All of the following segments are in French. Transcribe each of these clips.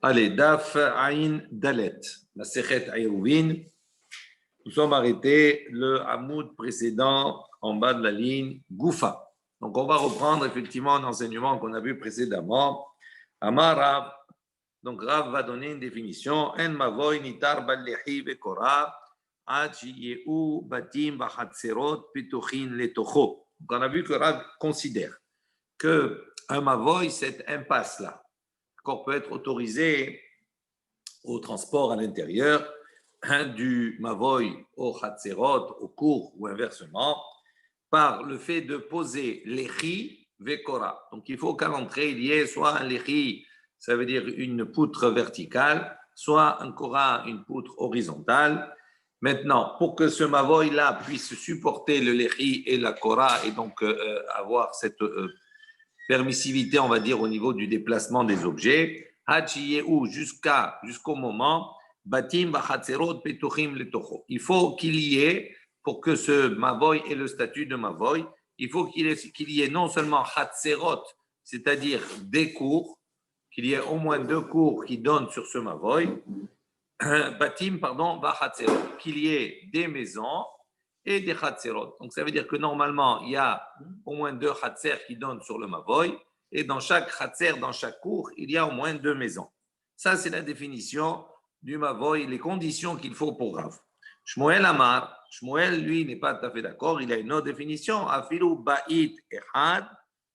Allez, Daf Aïn Dalet, la Sechet Ayrouvin. Nous sommes arrêtés le Hamoud précédent en bas de la ligne Goufa. Donc, on va reprendre effectivement un enseignement qu'on a vu précédemment. Amar Rav. Donc, Rav va donner une définition. En mavoy nitar ballehi vekora ad shiyeu batim bachatserot pituchin letocho. Donc, on a vu que Rav considère que un mavoy, cette impasse-là, qu'on peut être autorisé au transport à l'intérieur du Mavoy au Hatzerot, au cours ou inversement, par le fait de poser l'Echi Vekora. Donc il faut qu'à l'entrée, il y ait soit un l'Echi, ça veut dire une poutre verticale, soit un Kora, une poutre horizontale. Maintenant, pour que ce Mavoy-là puisse supporter le l'Echi et la Kora et donc avoir cette permissivité, on va dire, au niveau du déplacement des objets, jusqu'au moment, il faut qu'il y ait, pour que ce Mavoy ait le statut de Mavoy, il faut qu'il y ait non seulement Hatzerot, c'est-à-dire des cours, qu'il y ait au moins 2 cours qui donnent sur ce Mavoy, qu'il y ait des maisons et des Hatzerot. Donc ça veut dire que normalement, il y a au moins 2 Hatzer qui donnent sur le Mavoy, et dans chaque Hatzer, dans chaque cour, il y a au moins 2 maisons. Ça, c'est la définition du Mavoy, les conditions qu'il faut pour Rav. Shmuel Amar, Shmuel, lui, n'est pas tout à fait d'accord, il a une autre définition, Afilu Ba'it Echad,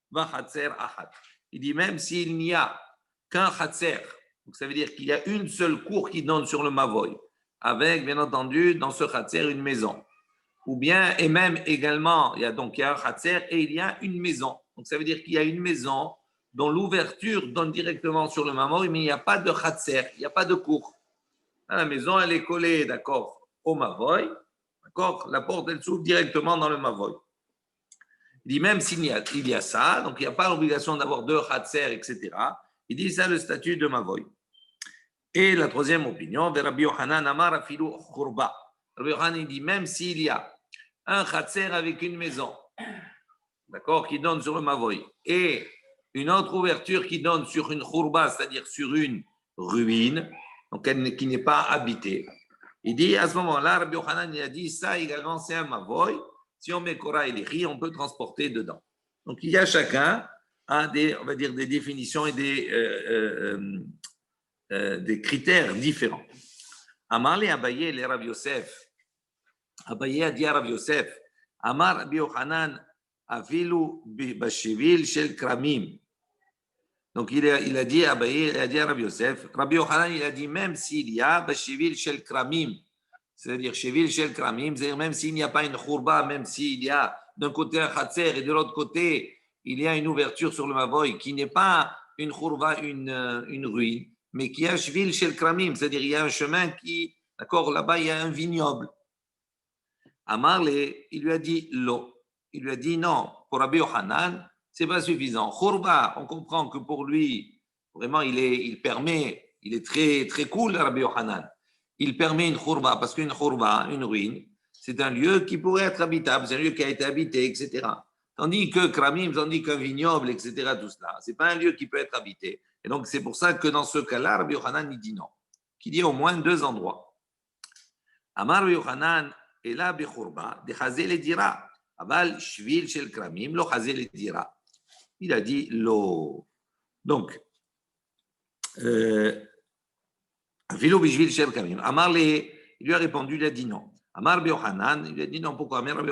Va Hatzer Ahad. Il dit même s'il n'y a qu'un Hatzer, donc ça veut dire qu'il y a une seule cour qui donne sur le Mavoy, avec, bien entendu, dans ce Hatzer, une maison. Ou bien, et même également, il y a un Hatzer et il y a une maison. Donc ça veut dire qu'il y a une maison dont l'ouverture donne directement sur le Mavoy, mais il n'y a pas de Hatzer, il n'y a pas de cour. La maison, elle est collée, d'accord, au Mavoy, d'accord, la porte, elle s'ouvre directement dans le Mavoy. Il dit même s'il y a ça, donc il n'y a pas l'obligation d'avoir 2 Hatzer, etc. Il dit ça le statut de Mavoy. Et la troisième opinion, de Rabbi Yochanan Amar Afilu Khurba. Rabbi Yochanan il dit même s'il y a un Hatzer avec une maison, d'accord, qui donne sur le Mavoy, et une autre ouverture qui donne sur une Khurba, c'est-à-dire sur une ruine, donc qui n'est pas habitée. Il dit à ce moment-là, Rabbi Yochanan il a dit ça également c'est un Mavoy. Si on met Korah et Lechi, on peut transporter dedans. Donc il y a chacun a des, on va dire, des définitions et des critères différents. Amar le Abaye le Rav Yosef. Abaye a dit à Rav Yosef, Amar Rabbi Yochanan afilu bashivil shel kramim. Donc il a dit à Abaye, il a dit à Rav Yosef, Rabbi Yochanan il a dit même s'il y a bashivil shel kramim, c'est-à-dire shivil shel kramim, c'est-à-dire même s'il n'y a pas une khurba, même s'il y a d'un côté un khatser et de l'autre côté il y a une ouverture sur le Mavoy qui n'est pas une khurba, une ruine, mais qui a shivil shel kramim, c'est-à-dire il y a un chemin qui, d'accord, là-bas il y a un vignoble. Amarle, il lui a dit l'eau. Il lui a dit non, pour Rabbi Yochanan, c'est pas suffisant. Khurba, on comprend que pour lui, vraiment, il est très, très cool, Rabbi Yochanan. Il permet une khurba, parce qu'une khurba, une ruine, c'est un lieu qui pourrait être habitable, c'est un lieu qui a été habité, etc. Tandis que Kramim, tandis qu'un vignoble, etc., tout cela, c'est pas un lieu qui peut être habité. Et donc, c'est pour ça que dans ce cas-là, Rabbi Yochanan, il dit non. Qu'il y ait au moins 2 endroits. Amar Rabbi Yochanan, et là, Bechurba, de Chazé le dira. Aval, Shvil shel Kramim, lo Chazé le dira. Il a dit lo. Donc, Vilo Bishvil shel Kramim. Amar le, il lui a répondu, il a dit non. Amar Biochanan, il a dit non, pourquoi? Mais Rabbi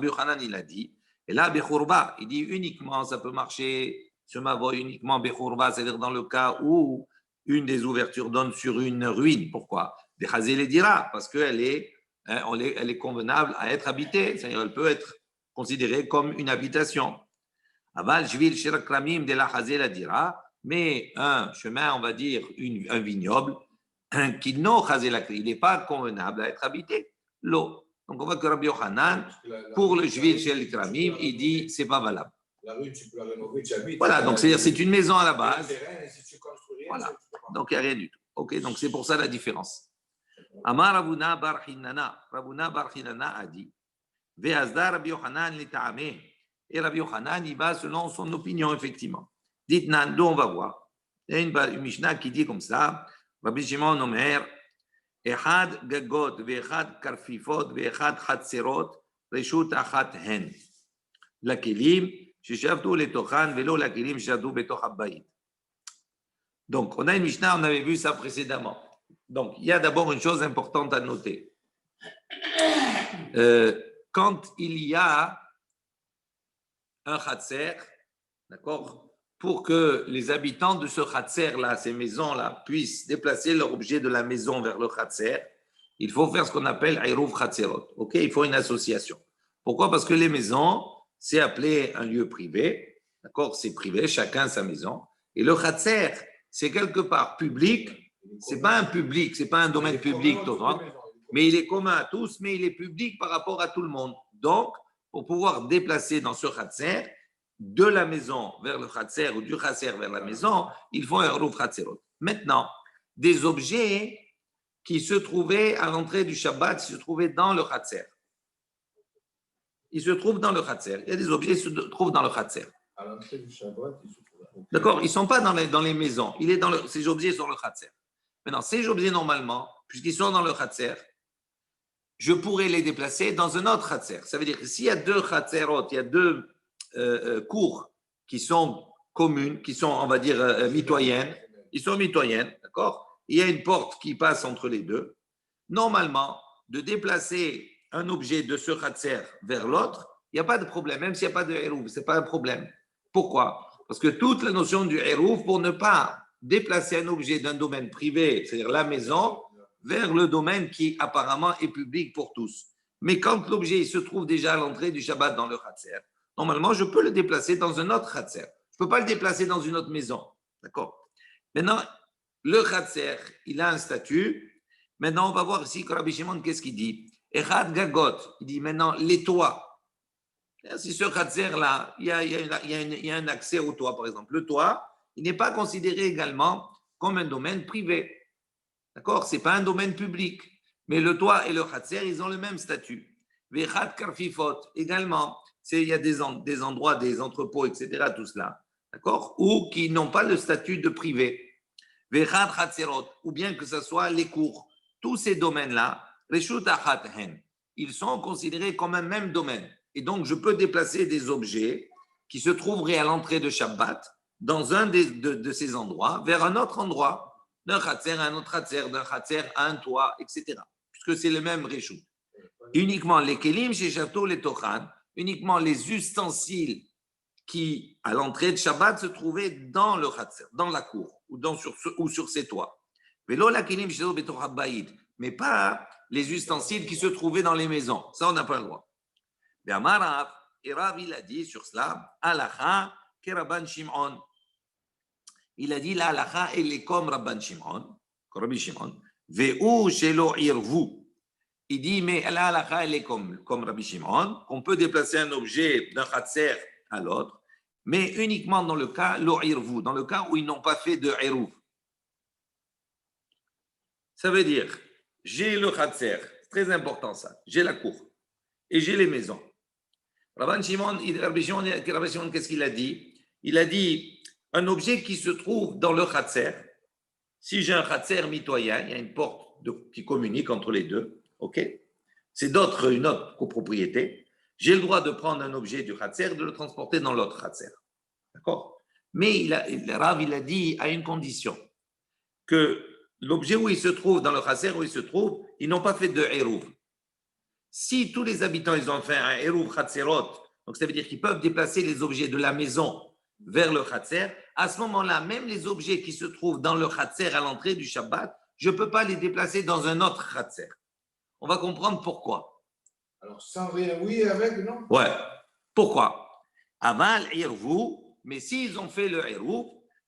Yochanan, il a dit, et là, Bechurba, il dit uniquement, ça peut marcher, ce Mavoy, uniquement Bechurba, c'est-à-dire dans le cas où une des ouvertures donne sur une ruine. Pourquoi? De Chazé le dira, parce qu'elle est. Elle est convenable à être habitée, c'est-à-dire elle peut être considérée comme une habitation. Aval, Shvil, Shirakramim, de la Chazé la dira, mais un chemin, on va dire, un vignoble, qui non Chazé la il n'est pas convenable à être habité. L'eau. Donc on voit que Rabbi Yochanan, pour le Shvil, Shirakramim, il dit c'est pas valable. La rue, tu peux la rénover, tu habites. Voilà, donc c'est-à-dire c'est une maison à la base. Si tu construis rien, voilà. Donc il n'y a rien du tout. Ok, donc c'est pour ça la différence. Amar Ravuna bar Hinana a dit Ve'azdar Rabbi Yochanan l'ita'ameh. Et Rabbi Yochanan, il va selon son opinion, effectivement. Dites-nous, on va voir. Il y a une Mishnah qui dit comme ça, Rabbi Shimon Omer, Echad gagot ve'echad karfifot ve'echad chatzerot reshut achat hen. Lakelim sheshavtu letochan velo lakelim sheshavtu betoch habayit. Donc, on a une Mishnah, on avait vu ça précédemment. Donc, il y a d'abord une chose importante à noter. Quand il y a un khatser, d'accord, pour que les habitants de ce khatser-là, ces maisons-là, puissent déplacer leur objet de la maison vers le khatser, il faut faire ce qu'on appelle Eruv Khatserot. Ok, il faut une association. Pourquoi? Parce que les maisons, c'est appelé un lieu privé, d'accord, c'est privé, chacun sa maison. Et le khatser, c'est quelque part public, c'est pas un public, c'est pas un domaine public, mais il est commun à tous, mais il est public par rapport à tout le monde. Donc, pour pouvoir déplacer dans ce khatser, de la maison vers le khatser ou du khatser vers la maison, il faut un Eruv Khatserot. Maintenant, des objets qui se trouvaient à l'entrée du Shabbat, se trouvaient dans le khatser. Ils se trouvent dans le khatser. Il y a des objets qui se trouvent dans le khatser. À l'entrée du Shabbat, ils se trouvent. D'accord, ils ne sont pas dans les maisons. Ces objets sont le khatser. Maintenant, ces objets, normalement, puisqu'ils sont dans le khatser, je pourrais les déplacer dans un autre khatser. Ça veut dire que s'il y a deux khatserot, il y a deux cours qui sont communes, qui sont, on va dire, mitoyennes, ils sont mitoyennes, d'accord? Il y a une porte qui passe entre les deux. Normalement, de déplacer un objet de ce khatser vers l'autre, il n'y a pas de problème, même s'il n'y a pas de hérouf, ce n'est pas un problème. Pourquoi? Parce que toute la notion du hérouf, pour ne pas déplacer un objet d'un domaine privé, c'est-à-dire la maison, vers le domaine qui apparemment est public pour tous. Mais quand l'objet se trouve déjà à l'entrée du Shabbat dans le khatser, normalement, je peux le déplacer dans un autre khatser. Je ne peux pas le déplacer dans une autre maison. D'accord? Maintenant, le khatser, il a un statut. Maintenant, on va voir ici, Rabbi Shimon, qu'est-ce qu'il dit? Echad gagot, il dit maintenant les toits. Si ce khatser-là, il y a un accès au toit, par exemple. Le toit, il n'est pas considéré également comme un domaine privé. D'accord? Ce n'est pas un domaine public. Mais le toit et le khatser, ils ont le même statut. Vechad karfifot, également. Il y a des endroits, des entrepôts, etc., tout cela, d'accord, ou qui n'ont pas le statut de privé. Vechad chatzerot, ou bien que ce soit les cours. Tous ces domaines-là, reshut achat hen, ils sont considérés comme un même domaine. Et donc, je peux déplacer des objets qui se trouveraient à l'entrée de Shabbat dans un de ces endroits vers un autre endroit, d'un khatser à un autre khatser, d'un khatser à un toit, etc., puisque c'est le même reshut. Uniquement les kelim, chez Château, les tochan, uniquement les ustensiles qui, à l'entrée de Shabbat, se trouvaient dans le khatser, dans la cour ou sur ses toits. Mais pas les ustensiles qui se trouvaient dans les maisons. Ça, on n'a pas le droit. Et Rav, il a dit sur cela, Alacha ke Rabban Shimon. Il a dit, la Alacha, elle est comme Rabban Shimon, comme Rabbi Shimon. Ve'u shelo irvu. Il dit, mais la halakha, elle est comme Rabbi Shimon, qu'on peut déplacer un objet d'un khatser à l'autre, mais uniquement dans le cas, l'o'irvu, dans le cas où ils n'ont pas fait de eruv. Ça veut dire, j'ai le khatser, c'est très important ça, j'ai la cour, et j'ai les maisons. Rabbi Shimon, qu'est-ce qu'il a dit? Il a dit, un objet qui se trouve dans le khatser, si j'ai un khatser mitoyen, il y a une porte qui communique entre les deux, ok, c'est une autre copropriété. J'ai le droit de prendre un objet du khatser et de le transporter dans l'autre khatser. D'accord? Mais Rav, il a dit à une condition que l'objet où il se trouve, dans le khatser où il se trouve, ils n'ont pas fait de eruv. Si tous les habitants ils ont fait un eruv khatserot, donc ça veut dire qu'ils peuvent déplacer les objets de la maison vers le khatser, à ce moment-là, même les objets qui se trouvent dans le khatser à l'entrée du Shabbat, je ne peux pas les déplacer dans un autre khatser. On va comprendre pourquoi. Alors, sans rien, oui, avec, non? Ouais. Pourquoi? Aval irvu, mais s'ils ont fait le irvu,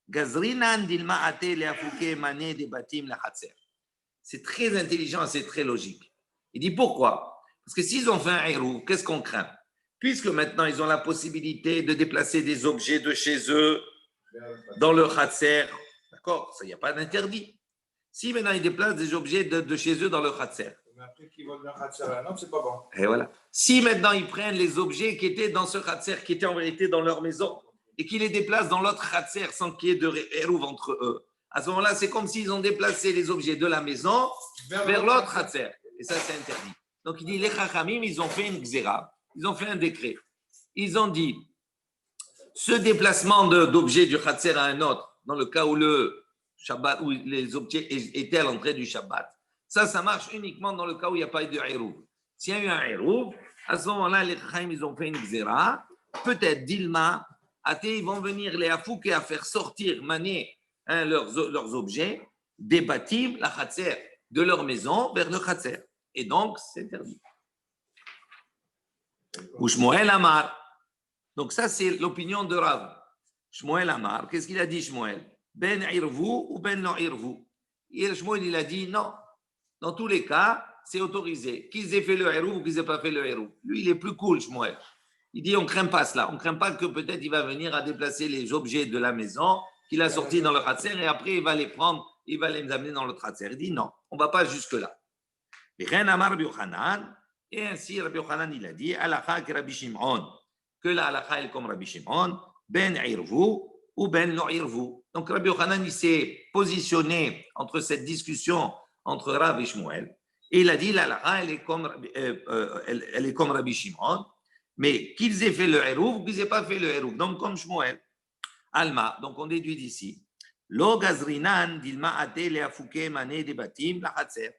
gazrinan dilma'ate le'afuke mané des batim la khatser. C'est très intelligent, c'est très logique. Il dit pourquoi? Parce que s'ils ont fait un irvu, qu'est-ce qu'on craint? Puisque maintenant ils ont la possibilité de déplacer des objets de chez eux dans le khatser, d'accord? Ça, il n'y a pas d'interdit. Si maintenant ils déplacent des objets de chez eux dans le khatser. Mais après qu'ils vont dans le khatser, non, c'est pas bon. Et voilà. Si maintenant ils prennent les objets qui étaient dans ce khatser, qui étaient en vérité dans leur maison, et qui les déplacent dans l'autre khatser sans qu'il y ait de eruv entre eux, à ce moment-là, c'est comme s'ils ont déplacé les objets de la maison vers l'autre khatser. Et ça, c'est interdit. Donc, il dit, les chachamim, ils ont fait une xéra, ils ont fait un décret. Ils ont dit, ce déplacement d'objets du khatser à un autre, dans le cas où le Shabbat, où les objets étaient à l'entrée du Shabbat, ça marche uniquement dans le cas où il n'y a pas eu de eruv. S'il y a eu un eruv, à ce moment-là, les chachamim, ils ont fait une xéra. Peut-être, Dilma, ils vont venir les afouker à faire sortir, manier leurs objets des bâtiments, la khatser, de leur maison vers le khatser. Et donc, c'est interdit. Ou Shmuel Amar. Donc, ça, c'est l'opinion de Rav. Shmuel Amar, qu'est-ce qu'il a dit, Shmuel? Ben irvu ou ben non irvu? Et Shmuel, il a dit non. Dans tous les cas, c'est autorisé. Qu'ils aient fait le héros ou qu'ils n'aient pas fait le héros. Lui, il est plus cool, Shmuel. Il dit on ne craint pas cela. On ne craint pas que peut-être il va venir à déplacer les objets de la maison qu'il a sortis dans le khatser et après il va les prendre, il va les amener dans le khatser. Il dit non, on ne va pas jusque-là. Et ainsi, Rabbi Yochanan, il a dit Alakha que Rabbi Shimon, que la halakha est comme Rabbi Shimon, ben irvu ou ben non irvu. Donc Rabbi Yochanan, il s'est positionné entre cette discussion entre Rav et Shmuel. Et il a dit la halakha, elle est comme Rabbi Shimon. Mais qu'ils aient fait le hérouf ou qu'ils n'aient pas fait le hérouf. Donc, comme Shmuel, Alma, donc on déduit d'ici. Lo gazrinan dilma ate leafouke mané debatim la hatser.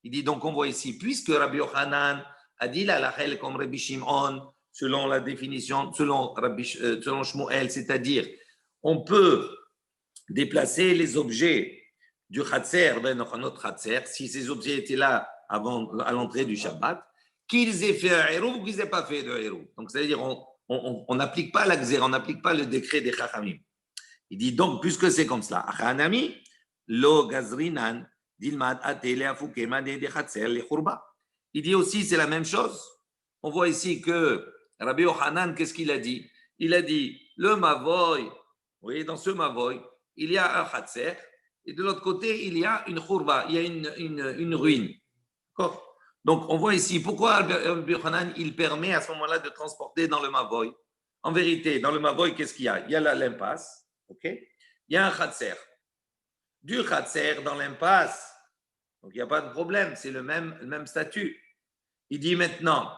Il dit donc on voit ici, puisque Rabbi Yochanan a dit la lachel comme Rabbi Shimon, selon la définition, selon Shmuel, c'est-à-dire on peut déplacer les objets du hatser vers notre hatser, si ces objets étaient là avant, à l'entrée du Shabbat, qu'ils aient fait un héros ou qu'ils n'aient pas fait de héros. Donc, c'est-à-dire, on n'applique pas la xéra, on n'applique pas le décret des chachamim. Il dit donc, puisque c'est comme cela, Achanami, lo gazrinan, dilmad atele afukema de chatser le churba. Il dit aussi, c'est la même chose. On voit ici que Rabbi Yochanan, qu'est-ce qu'il a dit? Il a dit, le mavoy, vous voyez, dans ce mavoy, il y a un chatser, et de l'autre côté, il y a une churba, il y a une ruine. D'accord? Donc, on voit ici pourquoi Rabbi Yochanan, il permet à ce moment-là de transporter dans le Mavoy. En vérité, dans le Mavoy, qu'est-ce qu'il y a? Il y a l'impasse, ok? Il y a un Khatser. Du Khatser dans l'impasse, donc il n'y a pas de problème, c'est le même statut. Il dit maintenant,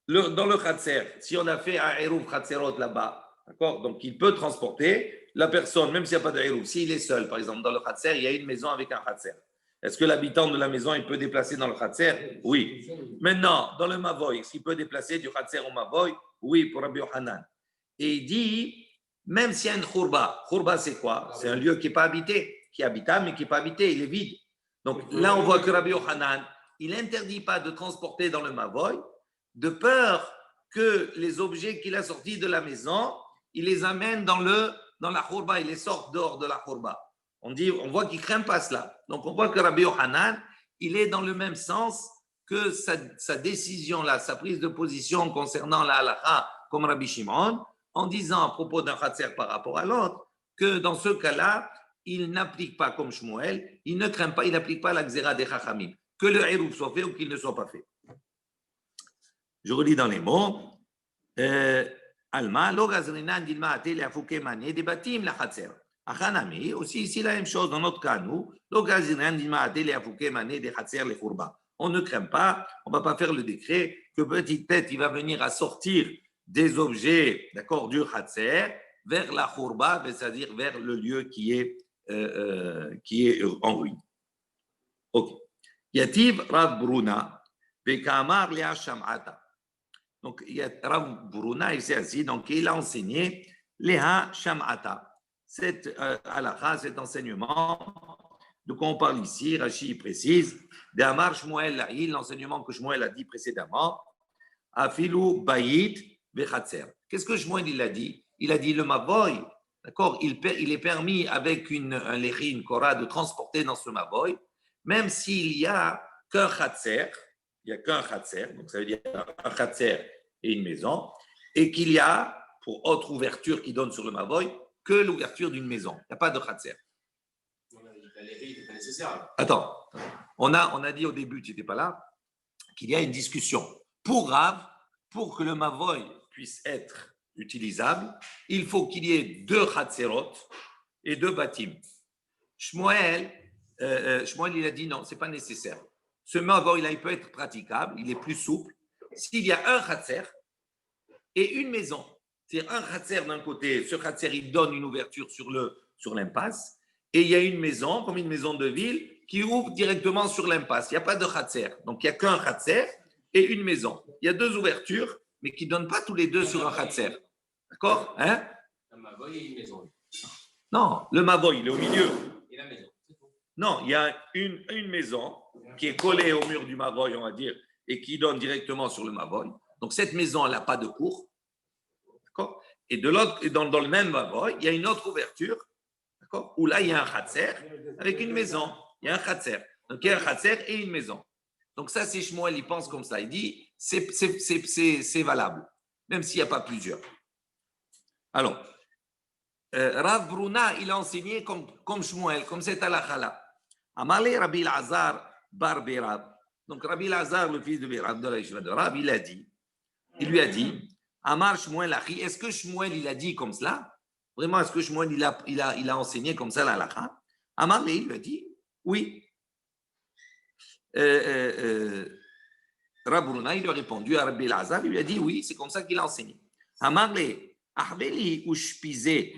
dans le Khatser, si on a fait un Hérouf Khatserot là-bas, d'accord? Donc il peut transporter la personne, même s'il n'y a pas de Hérouf. S'il est seul, par exemple, dans le Khatser, il y a une maison avec un Khatser. Est-ce que l'habitant de la maison, il peut déplacer dans le Khatser? Oui. Maintenant, dans le Mavoy, est-ce qu'il peut déplacer du Khatser au Mavoy? Oui, pour Rabbi Yochanan. Et il dit, même s'il y a une Khurba, Khurba c'est quoi? C'est un lieu qui n'est pas habité, qui est habitable, mais qui n'est pas habité, il est vide. Donc là, on voit que Rabbi Yochanan, il n'interdit pas de transporter dans le Mavoy, de peur que les objets qu'il a sortis de la maison, il les amène dans la Khurba, il les sort dehors de la Khurba. On voit qu'il ne craint pas cela. Donc, on voit que Rabbi Yochanan, il est dans le même sens que sa décision-là, sa prise de position concernant la halakha comme Rabbi Shimon, en disant à propos d'un khatser par rapport à l'autre, que dans ce cas-là, il n'applique pas comme Shmuel, il ne craint pas, il n'applique pas la xéra des chachamim, que le hérouf soit fait ou qu'il ne soit pas fait. Je relis dans les mots. Alma, lo gazrinan dilma atele afouke mané debatim la khatser. Achanami, aussi ici la même chose dans notre cas, nous, on ne craint pas, on ne va pas faire le décret que petit tête il va venir à sortir des objets, d'accord, du Khatser vers la Khurba, c'est-à-dire vers le lieu qui est en ruine. Ok. Yativ Rav Bruna, Bekamar Lea Sham'ata. Donc, Rav Bruna, il s'est assis, donc il a enseigné Lea Sham'ata. Cette halakha, cet enseignement, de quoi on parle ici, Rashi précise, d'Amar Shmuel La'il, l'enseignement que Shmuel a dit précédemment, Afilu Bayit Vechatser. Qu'est-ce que Shmuel il a dit? Il a dit le Mavoy, d'accord, il est permis avec un léchi, une kora, de transporter dans ce Mavoy, même s'il n'y a qu'un Khatser, il n'y a qu'un Khatser, donc ça veut dire un Khatser et une maison, et qu'il y a, pour autre ouverture qui donne sur le Mavoy, que l'ouverture d'une maison. Il n'y a pas de khatser. Attends, on a dit au début, tu n'étais pas là, qu'il y a une discussion. Pour Rav, pour que le Mavoy puisse être utilisable, il faut qu'il y ait 2 Hatzerot et 2 Batim. Shmuel, il a dit non, ce n'est pas nécessaire. Ce Mavoy, il peut être praticable, il est plus souple. S'il y a un Hatzer et une maison, c'est-à-dire un Hatzer d'un côté, ce Hatzer, il donne une ouverture sur l'impasse, et il y a une maison, comme une maison de ville, qui ouvre directement sur l'impasse. Il n'y a pas de Hatzer. Donc, il n'y a qu'un Hatzer et une maison. Il y a 2 ouvertures, mais qui ne donnent pas tous les 2 sur un Hatzer. D'accord, hein? Un Mavoy et une maison. Non, le Mavoy, il est au milieu. Et la maison. Non, il y a une maison qui est collée au mur du Mavoy, on va dire, et qui donne directement sur le Mavoy. Donc, cette maison, elle n'a pas de cour. D'accord? Et de l'autre, dans le même Mavoy, il y a une autre ouverture, d'accord? Où là, il y a un Hatzer avec une maison. Il y a un Hatzer. Donc, il y a un Hatzer et une maison. Donc, ça, c'est Shmuel, il pense comme ça. Il dit, c'est valable, même s'il n'y a pas plusieurs. Alors, Rav Bruna, il a enseigné comme Shmuel, comme c'est halakha. Amalé Rabbi Lazar bar Berab. Donc Rabbi Lazar, le fils de Berab, de la Yeshiva de Rab, il lui a dit, Amar Shmuel Achi, est-ce que Shmuel, il a dit comme cela? Vraiment, est-ce que Shmuel, il a enseigné comme ça la halakha? Amalé, il lui a dit, oui. Rav Bruna, il lui a répondu à Rabbi Lazar, il lui a dit, oui, c'est comme ça qu'il a enseigné. Amalé, Ahbeli Ushpizé.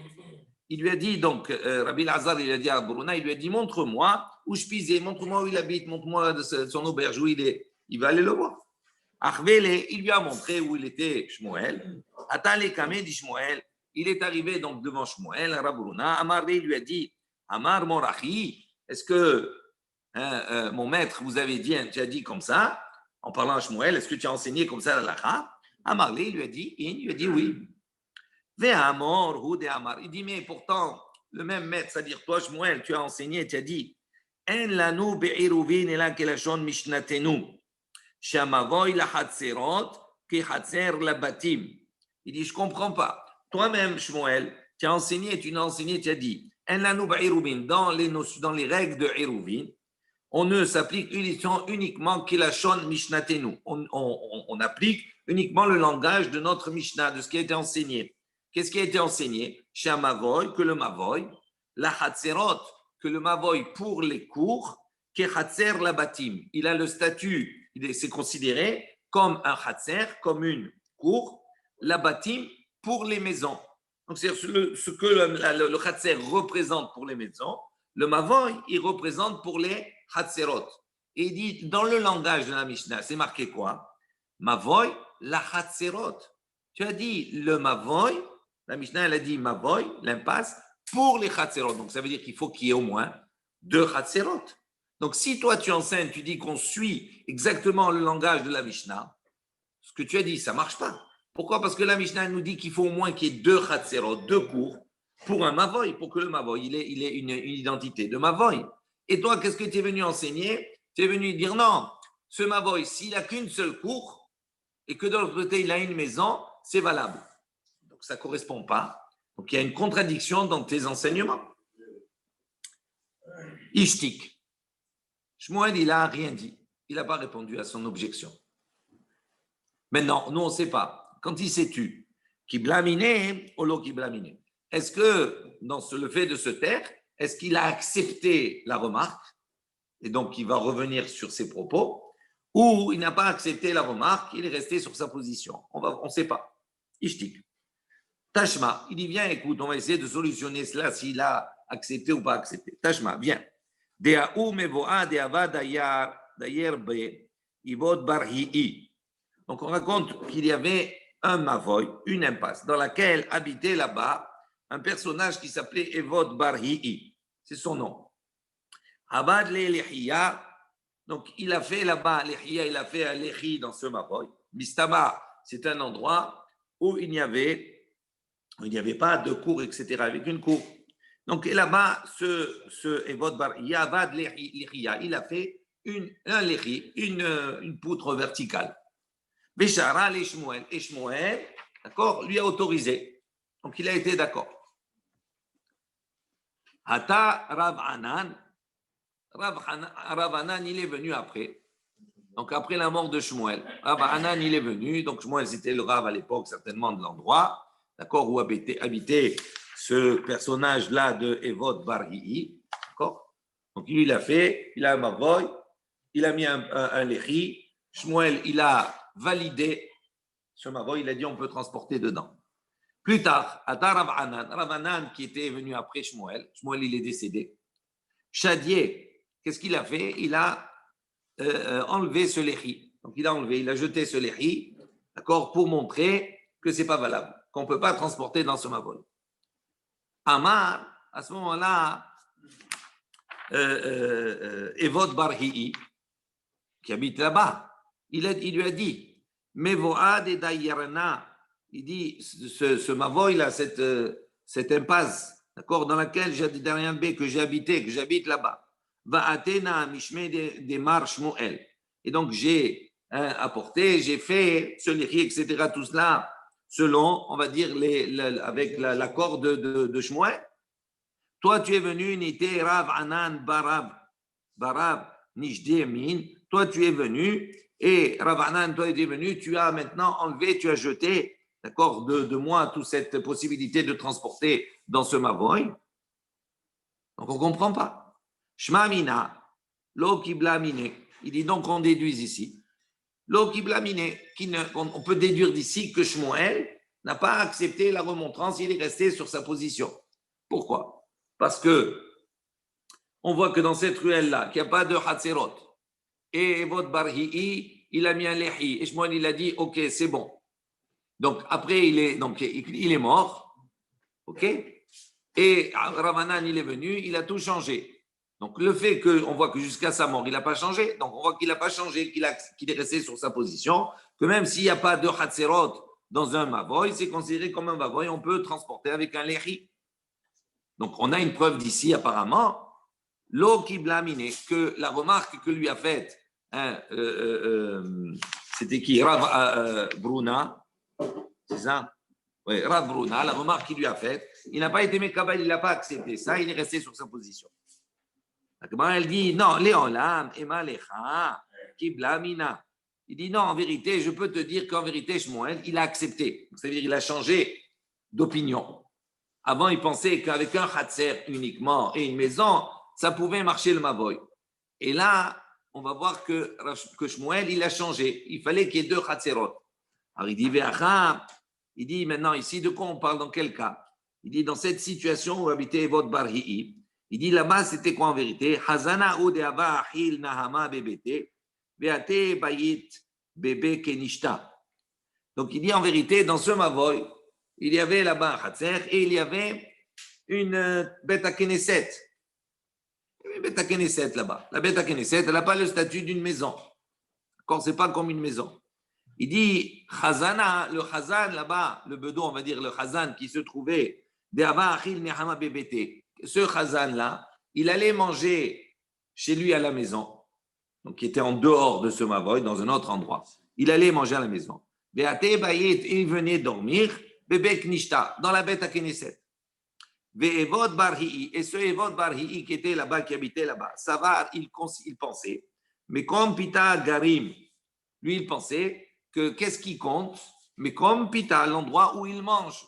Il lui a dit, donc, Rabbi Lazar, il a dit à Bruna, il lui a dit, montre-moi où je pisais, montre-moi où il habite, montre-moi son auberge, où il est. Il va aller le voir. Achvele, il lui a montré où il était, Shmuel. Atale Kameh dit Shmuel. Il est arrivé donc devant Shmuel, Rabbi Bruna. Amar, il lui a dit, Amar Morachi, est-ce que mon maître, vous avez dit, tu as dit comme ça, en parlant à Shmuel, est-ce que tu as enseigné comme ça à l'Alacha? Amar, il lui a dit oui. Il dit, mais pourtant, le même maître, c'est-à-dire toi, Shmuel, tu as enseigné, tu as dit, En lanu be'iruvin ela kelashon mishnatenu, shamavoy la hatzerot, ki hatzer la batim. Il dit, je ne comprends pas. Toi-même, Shmuel, tu as enseigné, tu as dit, En lanu be'iruvin, dans les règles de Iruvin, on ne s'applique uniquement kelashon mishnatenu. On applique uniquement le langage de notre Mishnah, de ce qui a été enseigné. Qu'est-ce qui a été enseigné? Chez un Mavoy, que le Mavoy, la Hatzerot, que le Mavoy pour les cours, qui est Hatzer la Batim. Il a le statut, c'est considéré comme un Hatzer, comme une cour, la Batim pour les maisons. Donc, c'est ce que le Hatzer représente pour les maisons, le Mavoy, il représente pour les Hatzerot. Et il dit, dans le langage de la Mishnah, c'est marqué quoi? Mavoy, la Hatzerot. Tu as dit le Mavoy. La Mishnah, elle a dit Mavoy, l'impasse, pour les Chatzerot. Donc, ça veut dire qu'il faut qu'il y ait au moins 2 Chatzerot. Donc, si toi, tu enseignes, tu dis qu'on suit exactement le langage de la Mishnah, ce que tu as dit, ça ne marche pas. Pourquoi? Parce que la Mishnah nous dit qu'il faut au moins qu'il y ait 2 Chatzerot, 2 cours, pour un Mavoy, pour que le Mavoy, il ait une identité de Mavoy. Et toi, qu'est-ce que tu es venu enseigner? Tu es venu dire non, ce Mavoy, s'il n'a qu'une seule cour, et que de l'autre côté, il a une maison, c'est valable. Ça ne correspond pas. Donc, il y a une contradiction dans tes enseignements. Ishtik. Shmuel, il n'a rien dit. Il n'a pas répondu à son objection. Maintenant, nous, on ne sait pas. Quand il s'est tu, qui blaminé ou l'eau qui blaminé. Est-ce que, dans le fait de se taire, est-ce qu'il a accepté la remarque et donc il va revenir sur ses propos, ou il n'a pas accepté la remarque, il est resté sur sa position? On ne sait pas. Ishtik. Tashma, il dit, viens, écoute, on va essayer de solutionner cela, s'il a accepté ou pas accepté. Tashma, viens. Donc, on raconte qu'il y avait un Mavoy, une impasse, dans laquelle habitait là-bas un personnage qui s'appelait Evod Barhi'i. C'est son nom. Abad le Lehiya. Donc, il a fait là-bas, Lehiya, il a fait un Lehi dans ce Mavoy. Bistama, c'est un endroit où il n'y avait pas de cour, etc., avec une cour. Donc là-bas, ce Evod Bar Yavad Lehiya, il a fait un Lehi, une poutre verticale. Béchara les Shmuel. Et Shmuel, d'accord, lui a autorisé. Donc il a été d'accord. Hata Rav Anan. Rav Anan, il est venu après. Donc après la mort de Shmuel. Rav Anan, il est venu. Donc Shmuel, c'était le Rav à l'époque, certainement de l'endroit. d'accord, où habitait ce personnage-là de Evod Bar-Hi'i, d'accord. Donc, lui, il a fait, il a un mavoy, il a mis un lechi. Shmuel, il a validé ce mavoy, il a dit on peut transporter dedans. Plus tard, Ata Rav Hanan qui était venu après Shmuel, Shmuel il est décédé. Shadier, qu'est-ce qu'il a fait? Il a enlevé ce lechi. Donc il a jeté ce lechi, d'accord, pour montrer que c'est pas valable, qu'on ne peut pas transporter dans ce mavoy. Amar, à ce moment-là, Evod Bar-Hi'i, qui habite là-bas, il lui a dit, Mevoad et Dayarna, il dit, ce mavoy là, cette impasse, d'accord, dans laquelle j'ai derrière B, que j'habite là-bas, va Athéna Mishme de Mar Shmuel. Et donc j'ai apporté, j'ai fait ce lihi, etc., tout cela, selon, on va dire, avec l'accord de Shmuel. Toi, tu es venu, Nité Rav Anan Barab Nishdi Min. Toi, tu es venu, et Rav Anan, toi, tu es venu, tu as maintenant enlevé, tu as jeté, d'accord, de moi, toute cette possibilité de transporter dans ce mavoy. Donc, on ne comprend pas. Shma Mina, Lo Kibla Mine. Il dit donc, on déduit ici. Lo Kibla Mine, on peut déduire d'ici que Shmuel n'a pas accepté la remontrance, il est resté sur sa position. Pourquoi? Parce que on voit que dans cette ruelle-là, qu'il n'y a pas de Hatzerot, et Evod Bar-Hi'i, il a mis un lehi, et Shmuel, il a dit, ok, c'est bon. Donc, après, il est mort, ok? Et Rav Hanan, il est venu, il a tout changé. Donc, le fait qu'on voit que jusqu'à sa mort, il n'a pas changé, donc on voit qu'il n'a pas changé, qu'il est resté sur sa position, que même s'il n'y a pas de Hatzerot dans un Mavoy, c'est considéré comme un Mavoy, on peut transporter avec un lehi. Donc, on a une preuve d'ici, apparemment, l'eau qui blamine, que la remarque que lui a faite, c'était qui? Rav Bruna, c'est ça? Oui, Rav Bruna, la remarque qu'il lui a faite, il n'a pas été mékabel, il n'a pas accepté ça, il est resté sur sa position. Elle dit, non, Léolam, Emalecha, qui blamina. Il dit, non, en vérité, je peux te dire qu'en vérité, Shmuel, il a accepté. C'est-à-dire, il a changé d'opinion. Avant, il pensait qu'avec un Hatzer uniquement et une maison, ça pouvait marcher le Mavoy. Et là, on va voir que Shmuel, il a changé. Il fallait qu'il y ait deux Hatzerot. Alors, il dit maintenant, ici, de quoi on parle, dans quel cas? Il dit, dans cette situation où habitait Evod Bar-Hi'i, il dit, là-bas, c'était quoi en vérité? Hazana ou de'ava achil nahama bebete, ve'ate bayit bebe kenishta. Donc, il dit, en vérité, dans ce Mavoy, il y avait là-bas un Hatzer et il y avait une bête à Knesset. Il y avait une bête à Knesset là-bas. La bête à Knesset, elle n'a pas le statut d'une maison. D'accord, ce n'est pas comme une maison. Il dit, Chazana, le Chazan là-bas, le bedeau, on va dire le Chazan qui se trouvait, ce Chazan-là, il allait manger chez lui à la maison, donc qui était en dehors de ce Mavoy, dans un autre endroit. Il allait manger à la maison. Il venait dormir. Bebek Nishta, dans la bête à Knesset. Ve'evod Bar-Hi'i, et ce Evod Bar-Hi'i qui était là-bas, qui habitait là-bas, ça va, il pensait, mais comme Pita Garim, lui il pensait que qu'est-ce qui compte, mais comme Pita, l'endroit où il mange.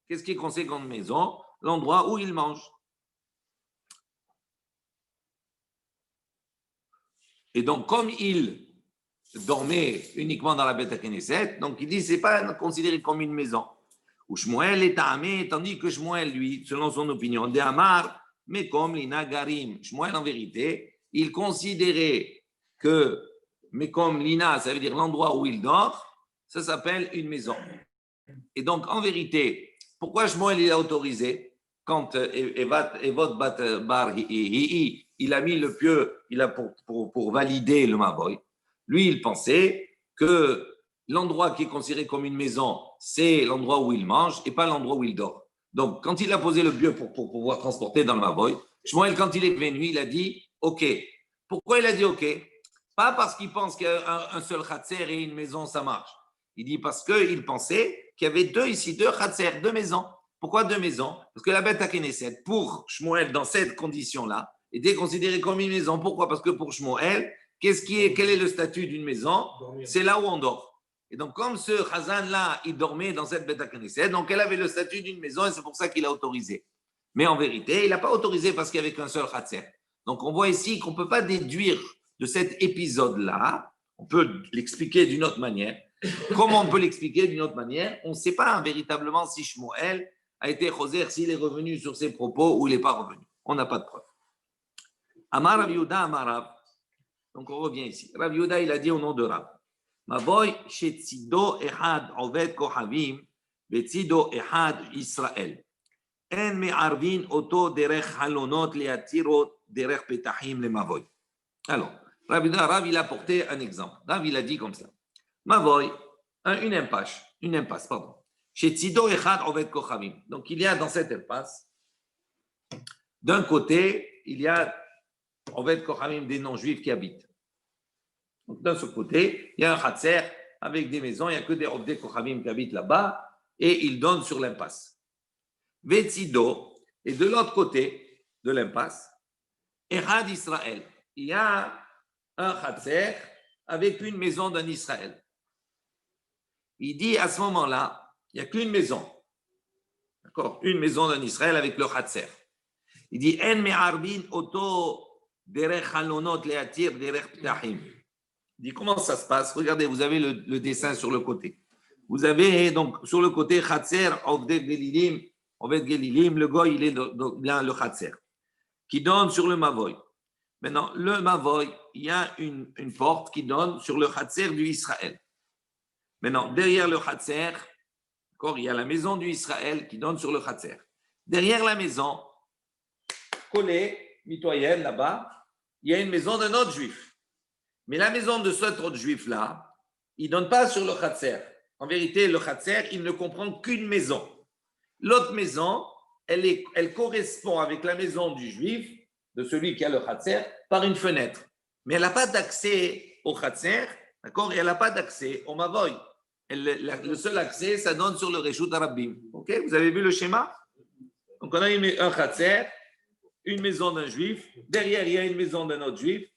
Qu'est-ce qui est conséquent de maison? L'endroit où il mange. Et donc, comme il dormait uniquement dans la bête à Knesset, donc il dit c'est pas considéré comme une maison. Ou Shmuel est amé, tandis que Shmuel, lui, selon son opinion, de Amar, mais comme les Nagarim, Shmuel en vérité, il considérait que, mais comme l'ina, ça veut dire l'endroit où il dort, ça s'appelle une maison. Et donc, en vérité, pourquoi Shmuel il a autorisé quand Evod Bar-Hi'i, il a mis le pieu, il a pour valider le Mavoy, lui, il pensait que l'endroit qui est considéré comme une maison, c'est l'endroit où il mange et pas l'endroit où il dort. Donc, quand il a posé le pieu pour pouvoir transporter dans le Mavoy, Shmuel, quand il est venu, il a dit OK. Pourquoi il a dit OK? Pas parce qu'il pense qu'un seul Khatser et une maison, ça marche. Il dit parce qu'il pensait qu'il y avait deux Khatser, deux maisons. Pourquoi deux maisons? Parce que la bête à Knesset, pour Shmuel, dans cette condition-là, était considérée comme une maison. Pourquoi? Parce que pour Shmuel, quel est le statut d'une maison? C'est là où on dort. Et donc, comme ce Chazan-là, il dormait dans cette Beth Knesset, donc elle avait le statut d'une maison et c'est pour ça qu'il a autorisé. Mais en vérité, il n'a pas autorisé parce qu'il n'y avait qu'un seul Khatser. Donc, on voit ici qu'on ne peut pas déduire de cet épisode-là, on peut l'expliquer d'une autre manière. Comment on peut l'expliquer d'une autre manière? On ne sait pas véritablement si Shmuel a été choser, s'il est revenu sur ses propos ou il n'est pas revenu. On n'a pas de preuve. Amar Rav Yehuda, Amar Rav. Donc, on revient ici. Rav Yehuda, il a dit au nom de Rav. Mavoy shetzido ehad oved kohavim vetzido ehad Israël. En me'arvin oto derech halonot leatiro derech petahim le mavoy. Alors, Rav Yehuda, Rav, il a porté un exemple. Rav, il a dit comme ça. Mavoy, une impasse, pardon. Shetzido ehad oved kohavim. Donc, il y a dans cette impasse, d'un côté, il y a oved kohavim, des non-juifs qui habitent. Donc, d'un seul côté, il y a un Khatser avec des maisons, il n'y a que des Ovdei Kochavim qui habitent là-bas et ils donnent sur l'impasse. Vetzido, et de l'autre côté de l'impasse, Ehad Israël, il y a un Khatser avec une maison d'un Israël. Il dit à ce moment-là, il n'y a qu'une maison. D'accord? Une maison d'un Israël avec le Khatser. Il dit En me'arbin oto derech halonot leatir derech ptahim. Il dit comment ça se passe? Regardez, vous avez le dessin sur le côté. Vous avez donc sur le côté Khatser, Oved Gelilim, le goy, il est bien le Khatser, qui donne sur le Mavoy. Maintenant, le Mavoy, il y a une porte qui donne sur le Khatser du Israël. Maintenant, derrière le Khatser, il y a la maison du Israël qui donne sur le Khatser. Derrière la maison, collée, mitoyenne, là-bas, il y a une maison d'un autre juif. Mais la maison de cet autre juif-là, il ne donne pas sur le Khatser. En vérité, le Khatser, il ne comprend qu'une maison. L'autre maison, elle correspond avec la maison du juif, de celui qui a le Khatser, par une fenêtre. Mais elle n'a pas d'accès au Khatser, d'accord? Et elle n'a pas d'accès au Mavoy. Le seul accès, ça donne sur le Reshut Arabim. Ok? Vous avez vu le schéma? Donc, on a un Khatser, une maison d'un juif. Derrière, il y a une maison d'un autre juif.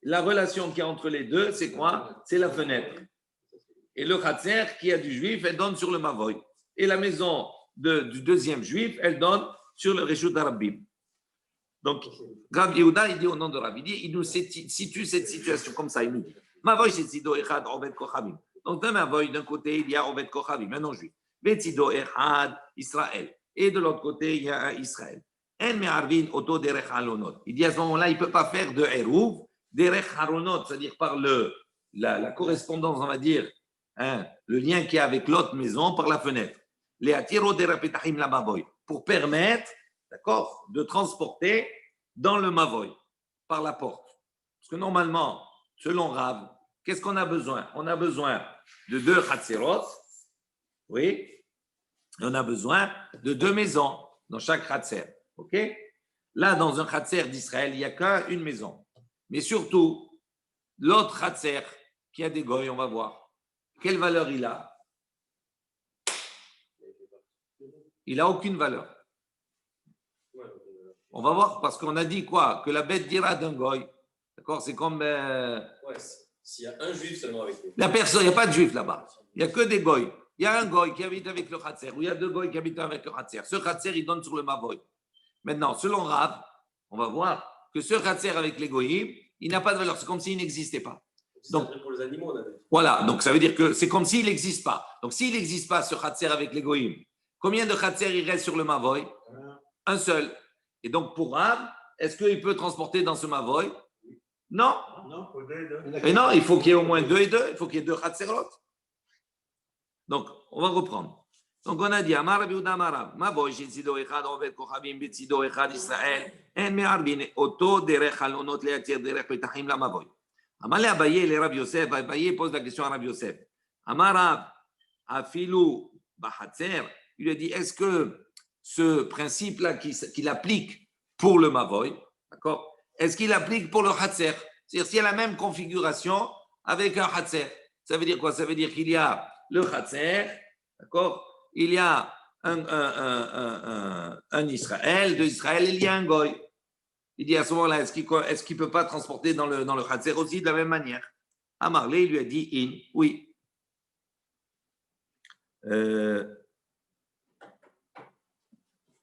La relation qu'il y a entre les deux, c'est quoi? C'est la fenêtre. Et le Khatser qui a du juif, elle donne sur le Mavoy. Et la maison du deuxième juif, elle donne sur le Reshut Arabim. Donc, Rav Yehuda, il dit au nom de Rav, il nous situe cette situation comme ça. Il nous dit Mavoy, c'est Tzido Echad, Oved Kochavim. Donc, d'un Mavoy, d'un côté, il y a Oved Kochavim, un non-juif. Tzido Echad, Israël. Et de l'autre côté, il y a un Israël. En me'arvin oto derech halonot. Il dit à ce moment-là, il ne peut pas faire de Eruv. Derech haronot, c'est-à-dire par la correspondance, on va dire, le lien qu'il y a avec l'autre maison par la fenêtre. Les atiro derech petahim la mavoy, pour permettre, d'accord, de transporter dans le mavoy, par la porte. Parce que normalement, selon Rav, qu'est-ce qu'on a besoin? On a besoin de 2 khatserot, oui, et on a besoin de 2 maisons dans chaque khatser, ok? Là, dans un khatser d'Israël, il n'y a qu'une maison. Mais surtout, l'autre Khatser qui a des goy, on va voir. Quelle valeur il a? Il n'a aucune valeur. On va voir, parce qu'on a dit quoi? Que la bête dira d'un goy. D'accord? C'est comme. Ouais, s'il y a un juif seulement avec lui. La personne, il n'y a pas de juif là-bas. Il n'y a que des goy. Il y a un goy qui habite avec le Khatser, ou il y a 2 goy qui habitent avec le Khatser. Ce Khatser, il donne sur le Mavoy. Maintenant, selon Rav, on va voir que ce Khatser avec les goyim, il n'a pas de valeur, c'est comme s'il n'existait pas. Donc, pour les animaux, voilà, donc ça veut dire que c'est comme s'il n'existe pas. Donc, s'il n'existe pas ce Khatser avec les goyim, combien de Khatser il reste sur le Mavoy? Un seul. Et donc, pour Rav, est-ce qu'il peut transporter dans ce Mavoy? Non. Et non, il faut qu'il y ait au moins 2 et 2. Il faut qu'il y ait 2 Khatserot. Donc, on va reprendre. Donc, on a dit, Amar Rabbi Yehuda Amar, Mavoy, Shetzido Echad, Oved Kochavim, Betzido Echad, Israël, En Me'arvin, Oto, Derech Halonot, Leatir, Derech Petahim, la Mavoy. Amar le Abaye, le Rabbi Yosef, Abaye pose la question à Rabbi Yosef. Amar Rav, Afilou, Bahatzer, il lui a dit, est-ce que ce principe-là qu'il applique pour le Mavoy, d'accord, est-ce qu'il applique pour le Hatzer? C'est-à-dire, s'il y a la même configuration avec un Hatzer, ça veut dire quoi? Ça veut dire qu'il y a le Hatzer, d'accord? Il y a un Israël, de Israël, il y a un Goy. Il dit à ce moment-là, est-ce qu'il ne peut pas transporter dans le Hatzer aussi de la même manière? Amarlé, il lui a dit, oui. Euh,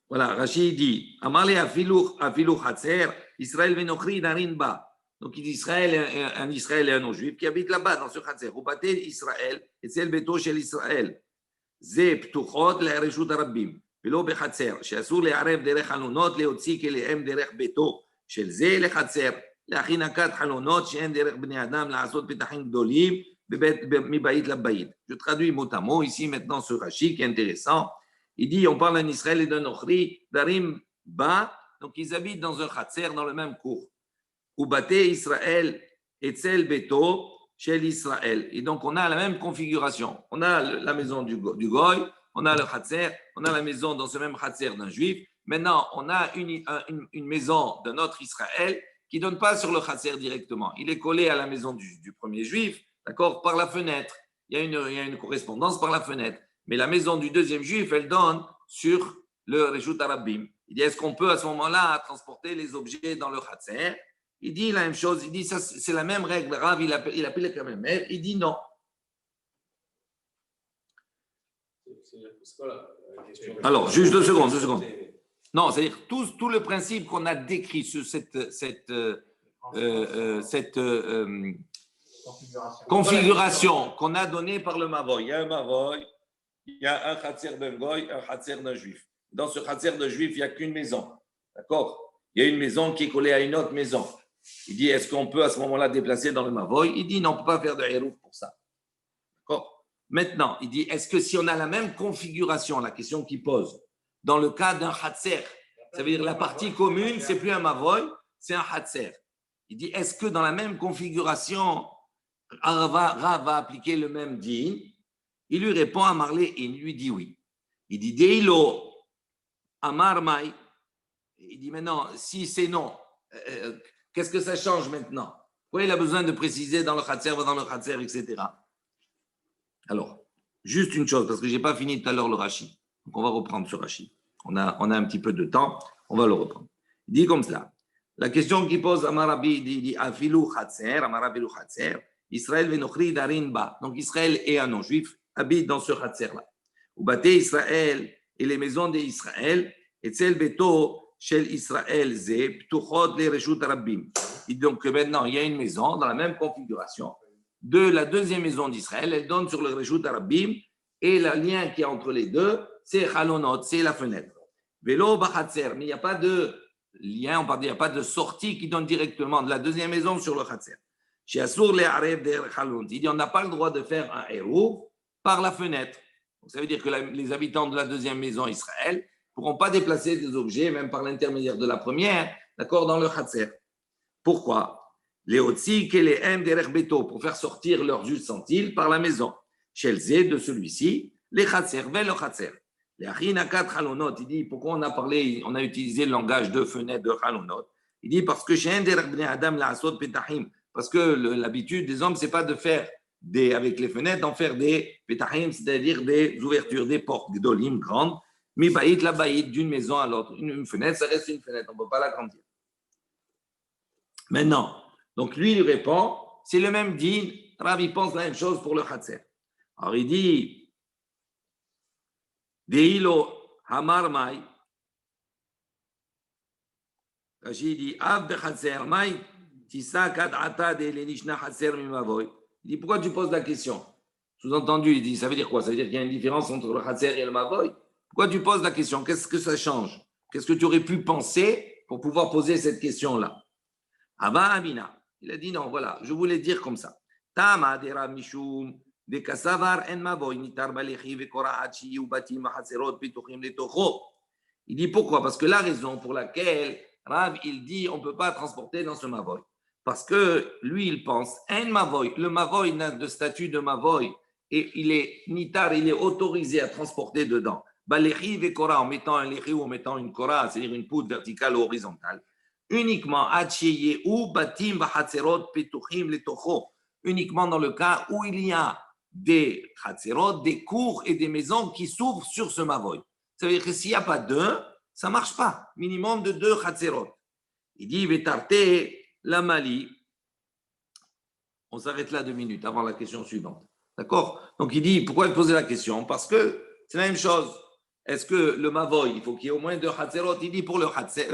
voilà, Rachid dit Amale afilu Hatzer, Israël venochri darin ba. Donc il dit Israël, un Israël et un non-juif qui habite là-bas dans ce Hatzer. Ou baté Israël, et c'est le béto chez l'Israël. Ze ptuchot le reshut arabim. ולא בחצר, שאסור לערב דרך חלונות להוציא כליהם דרך ביתו של זה לחצר, להכין הקת חלונות שאין דרך בני אדם לעשות פתחים גדולים מבית לבית. Je traduis mot à mot ici maintenant ce Rashi qui est intéressant. Il dit, on parle d'un Israël et d'un Ochri, Darim Ba, donc ils habitent dans un Khatser, dans le même cours. Ou Baté Israël, Etzel Beto, chez l'Israël. Et donc on a la même configuration. On a la maison du Goy, on a le Khatser, on a la maison dans ce même Khatser d'un Juif. Maintenant, on a une maison d'un autre Israël qui ne donne pas sur le Khatser directement. Il est collé à la maison du premier Juif, d'accord, par la fenêtre. Il y a une correspondance par la fenêtre. Mais la maison du deuxième Juif, elle donne sur le Reshut Arabim. Il dit, est-ce qu'on peut à ce moment-là transporter les objets dans le Khatser? Il dit la même chose. Il dit, ça, c'est la même règle. Rav, il appelle quand même. Il dit non. Alors, juste deux secondes. Non, c'est-à-dire tout le principe qu'on a décrit sur cette configuration qu'on a donnée par le Mavoy. Il y a un Mavoy, il y a un Khatser d'un Goy, un Khatser d'un Juif. Dans ce Khatser d'un Juif, il n'y a qu'une maison. D'accord? Il y a une maison qui est collée à une autre maison. Il dit, est-ce qu'on peut à ce moment-là déplacer dans le Mavoy? Il dit, non, on ne peut pas faire de hérouf pour ça. D'accord? Maintenant, il dit, est-ce que si on a la même configuration, la question qu'il pose, dans le cas d'un Khatser, ça veut dire la partie commune, c'est plus un Mavoy, c'est un Khatser. Il dit, est-ce que dans la même configuration, Rav va appliquer le même din? Il lui répond à Marlé, il lui dit oui. Il dit, Deilo, Amar Mai. Il dit, maintenant, si c'est non, qu'est-ce que ça change maintenant? Pourquoi il a besoin de préciser dans le Khatser, etc. Alors, juste une chose, parce que je n'ai pas fini tout à l'heure le Rashi. Donc, on va reprendre ce Rashi. On a un petit peu de temps, on va le reprendre. Il dit comme cela. La question qu'il pose à Marabi, il dit Afilu Khatser, Israël venochri darin ba. Donc, Israël et un non-juif habitent dans ce Khatser-là. Ou baté Israël et les maisons d'Israël, et celle beto shel Israël ze, ptuchot le reshut arabim. Et donc, maintenant, il y a une maison dans la même configuration. De la deuxième maison d'Israël, elle donne sur le reshut arabim, et le lien qui est entre les deux, c'est chalonot, c'est la fenêtre. Velo bachatser, mais il n'y a pas de lien, on parle, il n'y a pas de sortie qui donne directement de la deuxième maison sur le khatser. Chez Assour les Arev der Chalon, il dit on n'a pas le droit de faire un héros par la fenêtre. Donc, ça veut dire que les habitants de la deuxième maison Israël ne pourront pas déplacer des objets, même par l'intermédiaire de la première, d'accord, dans le khatser. Pourquoi? Les Otsi, les M derech beto, pour faire sortir leurs ustensiles par la maison. Chez le Z de celui-ci, les khatser, vers le khatser. Les Achinakat Chalonot, il dit pourquoi on a utilisé le langage de fenêtre de Chalonot. Il dit parce que chez un derech bnei Adam la asot petahim, parce que l'habitude des hommes, c'est pas de faire avec les fenêtres, d'en faire des petahim, c'est-à-dire des ouvertures, des portes gdolim grandes, mais baït la baït d'une maison à l'autre. Une fenêtre, ça reste une fenêtre, on ne peut pas l'agrandir. Maintenant, donc lui, il répond, c'est le même din, Rav, il pense la même chose pour le khatser. Alors il dit, Deilo Hamar Mai, Rashi dit, Av de khatser Mai, Tisa kad ata de lenishna khatser mimavoy. Il dit, pourquoi tu poses la question? Sous-entendu, il dit, ça veut dire quoi? Ça veut dire qu'il y a une différence entre le khatser et le mavoy? Pourquoi tu poses la question? Qu'est-ce que ça change? Qu'est-ce que tu aurais pu penser pour pouvoir poser cette question-là? Ava Amina, il a dit non, voilà, je voulais dire comme ça. Tama de Rav Mishum, de Kasavar en mavoy, nitar balechi ve korahachi ou batim haserot pituchim letocho. Il dit pourquoi? Parce que la raison pour laquelle Rav, il dit on ne peut pas transporter dans ce mavoy. Parce que lui, il pense, un mavoy, le mavoy n'a de statut de mavoy et il est nitar, il est autorisé à transporter dedans. Balechi ve kora, en mettant un lechi ou en mettant une kora, c'est-à-dire une poutre verticale ou horizontale. Uniquement uniquement dans le cas où il y a des chatzerot, des cours et des maisons qui s'ouvrent sur ce mavoy. Ça veut dire que s'il n'y a pas deux, ça ne marche pas. Minimum de 2 chatzerot. Il dit, Vetarte la Mali. On s'arrête là 2 minutes avant la question suivante. D'accord? Donc il dit, pourquoi il posait la question? Parce que c'est la même chose. Est-ce que le mavoy, il faut qu'il y ait au moins 2 chatzerot? Il dit pour le chatzer,